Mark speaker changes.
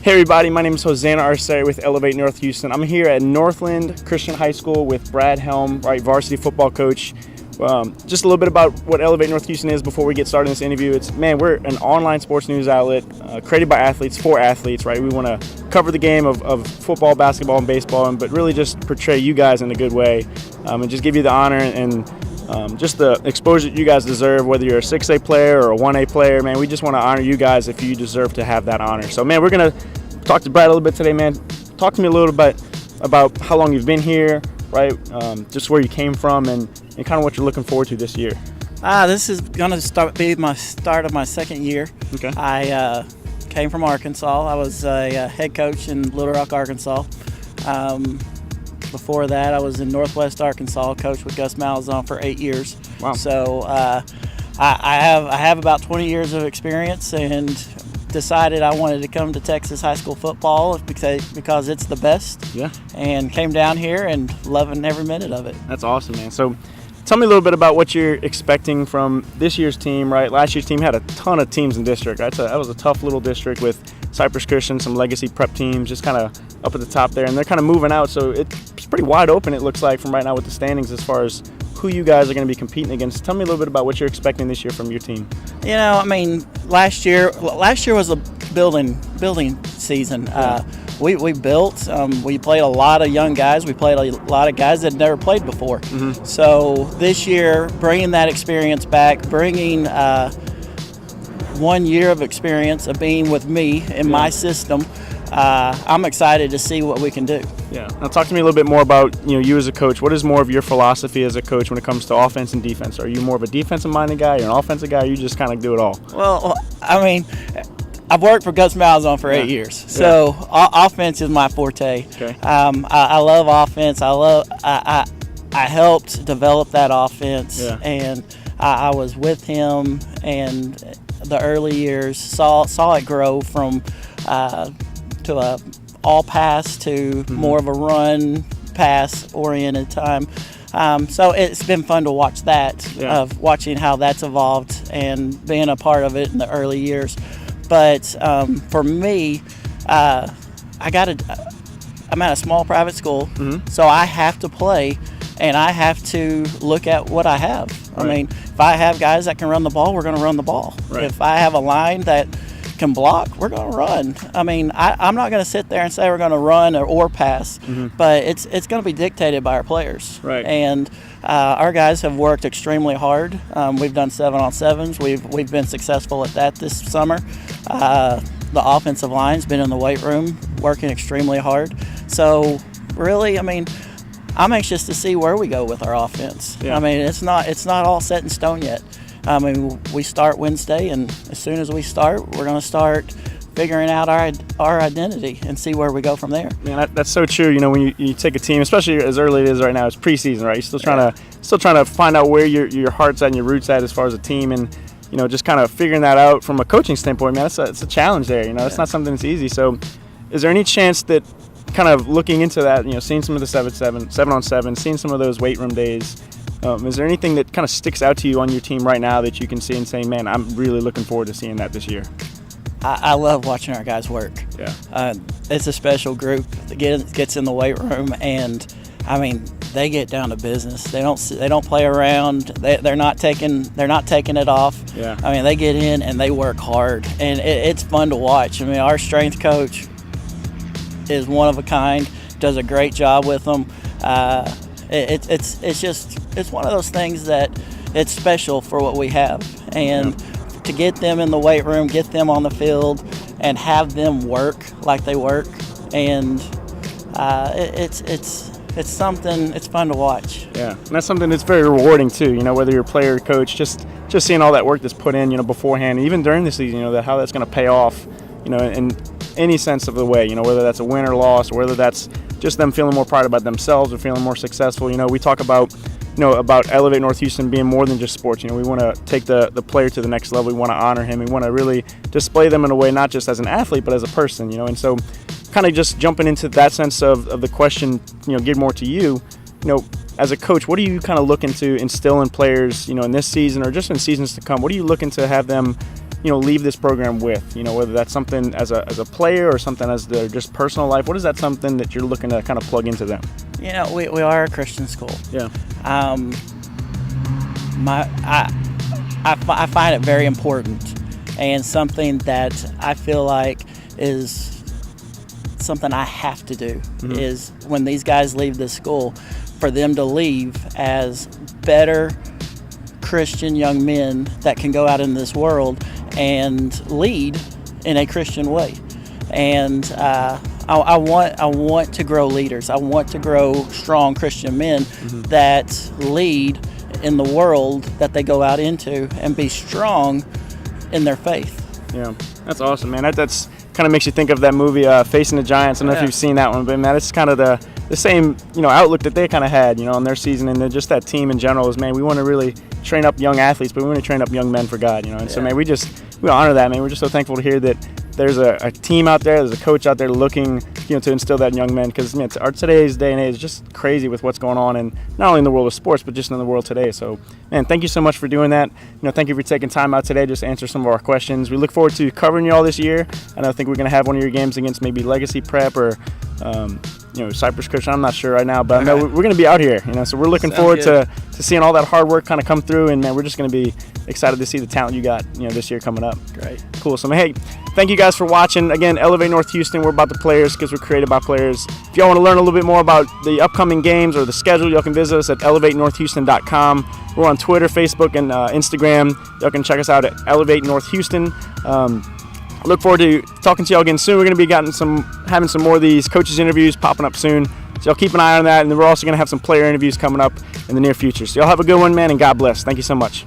Speaker 1: Hey everybody, my name is Hosanna Arceri with Elevate North Houston. I'm here at Northland Christian High School with Brad Helm, right, varsity football coach. Just a little bit about what Elevate North Houston is before we get started in this interview. We're an online sports news outlet created by athletes for athletes, right? We want to cover the game of football, basketball, and baseball, but really just portray you guys in a good way and just give you the honor and just the exposure that you guys deserve, whether you're a 6A player or a 1A player. Man, we just want to honor you guys if you deserve to have that honor. So, man, we're going to talk to Brad a little bit today, man. Talk to me a little bit about how long you've been here, right? Just where you came from and kind of what you're looking forward to this year.
Speaker 2: This is going to be my start of my second year.
Speaker 1: Okay.
Speaker 2: I came from Arkansas. I was a head coach in Little Rock, Arkansas. Before that, I was in Northwest Arkansas, coached with Gus Malzahn for 8 years.
Speaker 1: Wow.
Speaker 2: So I have about 20 years of experience, and decided I wanted to come to Texas high school football because it's the best.
Speaker 1: Yeah.
Speaker 2: And came down here and loving every minute of it.
Speaker 1: That's awesome, man. So tell me a little bit about what you're expecting from this year's team, right? Last year's team had a ton of teams in district, right? So that was a tough little district with Cypress Christian, some legacy prep teams just kind of up at the top there, and they're kind of moving out. So it's pretty wide open, it looks like, from right now with the standings as far as who you guys are going to be competing against. Tell me a little bit about what you're expecting this year from your team.
Speaker 2: You know, I mean, last year was a building season. We built. We played a lot of young guys. We played a lot of guys that had never played before.
Speaker 1: Mm-hmm.
Speaker 2: So this year, bringing that experience back, bringing 1 year of experience of being with me in my system, I'm excited to see what we can do.
Speaker 1: Yeah. Now talk to me a little bit more about you as a coach. What is more of your philosophy as a coach when it comes to offense and defense? Are you more of a defensive-minded guy? You're an offensive guy? Or you just kind of do it all?
Speaker 2: Well, I mean, I've worked for Gus Malzahn for 8 years, so offense is my forte.
Speaker 1: Okay.
Speaker 2: I love offense. I helped develop that offense, and I was with him and the early years, saw it grow from to a all pass to more of a run pass oriented time. So it's been fun to watch that, of watching how that's evolved and being a part of it in the early years. But for me, I'm at a small private school, so I have to play and I have to look at what I have.
Speaker 1: Right.
Speaker 2: I mean, if I have guys that can run the ball, we're going to run the ball.
Speaker 1: Right.
Speaker 2: If I have a line that can block, we're going to run. I mean, I'm not going to sit there and say we're going to run or pass, but it's going to be dictated by our players.
Speaker 1: Right.
Speaker 2: And our guys have worked extremely hard. We've done 7-on-7s. We've been successful at that this summer. The offensive line's been in the weight room working extremely hard. So really, I mean, I'm anxious to see where we go with our offense.
Speaker 1: Yeah.
Speaker 2: I mean, it's not all set in stone yet. I mean, we start Wednesday, and as soon as we start, we're going to start figuring out our identity and see where we go from there.
Speaker 1: Man, that's so true. When you take a team, especially as early as it is right now, it's preseason, right? You're still trying to find out where your heart's at and your roots at as far as a team, and just kind of figuring that out from a coaching standpoint. Man, it's a challenge there. It's not something that's easy. So, is there any chance that kind of looking into that, seeing some of the 7-on-7, seeing some of those weight room days, is there anything that kind of sticks out to you on your team right now that you can see and saying, man, I'm really looking forward to seeing that this year?
Speaker 2: I love watching our guys work.
Speaker 1: Yeah.
Speaker 2: It's a special group that gets in the weight room, and I mean, they get down to business. They don't play around. They're not taking it off.
Speaker 1: Yeah. I
Speaker 2: mean, they get in and they work hard, and it's fun to watch. I mean, our strength coach is one of a kind. Does a great job with them. It's one of those things that it's special for what we have, and to get them in the weight room, get them on the field, and have them work like they work, and it's something. It's fun to watch.
Speaker 1: Yeah, and that's something that's very rewarding too. Whether you're a player or coach, just seeing all that work that's put in, beforehand, and even during the season, how that's going to pay off, in any sense of the way, whether that's a win or loss, or whether that's just them feeling more pride about themselves or feeling more successful. We talk about Elevate North Houston being more than just sports. We want to take the player to the next level. We want to honor him. We want to really display them in a way, not just as an athlete, but as a person, and so kind of just jumping into that sense of the question, geared more to you, as a coach, what are you kind of looking to instill in players, in this season or just in seasons to come? What are you looking to have them leave this program with? Whether that's something as a player or something as their just personal life. What is that something that you're looking to kind of plug into them?
Speaker 2: We are a Christian school.
Speaker 1: Yeah.
Speaker 2: I find it very important, and something that I feel like is something I have to do is when these guys leave this school, for them to leave as better Christian young men that can go out in this world and lead in a Christian way. And I want to grow leaders. I want to grow strong Christian men that lead in the world that they go out into and be strong in their faith.
Speaker 1: Yeah, that's awesome, man. That's kind of makes you think of that movie Facing the Giants. I don't know if you've seen that one, but man, it's kind of the same outlook that they kind of had on their season, and just that team in general is, man, we want to really train up young athletes, but we want to train up young men for God, and so, man, we honor that, man. We're just so thankful to hear that there's a team out there, there's a coach out there looking to instill that in young men, because today's day and age is just crazy with what's going on, and not only in the world of sports but just in the world today. So, man, thank you so much for doing that. Thank you for taking time out today just to answer some of our questions. We look forward to covering you all this year, and I think we're going to have one of your games against maybe Legacy Prep or Cypress Christian. I'm not sure right now, but I know we're going to be out here, so we're looking forward to seeing all that hard work kind of come through, and man, we're just going to be excited to see the talent you got this year coming up.
Speaker 2: Great.
Speaker 1: Cool. So, hey, thank you guys for watching. Again, Elevate North Houston, we're about the players because we're created by players. If y'all want to learn a little bit more about the upcoming games or the schedule, y'all can visit us at elevatenorthhouston.com. We're on Twitter, Facebook, and Instagram. Y'all can check us out at Elevate North Houston. I look forward to talking to y'all again soon. We're going to be having some more of these coaches interviews popping up soon. So y'all keep an eye on that, and then we're also going to have some player interviews coming up in the near future. So y'all have a good one, man, and God bless. Thank you so much.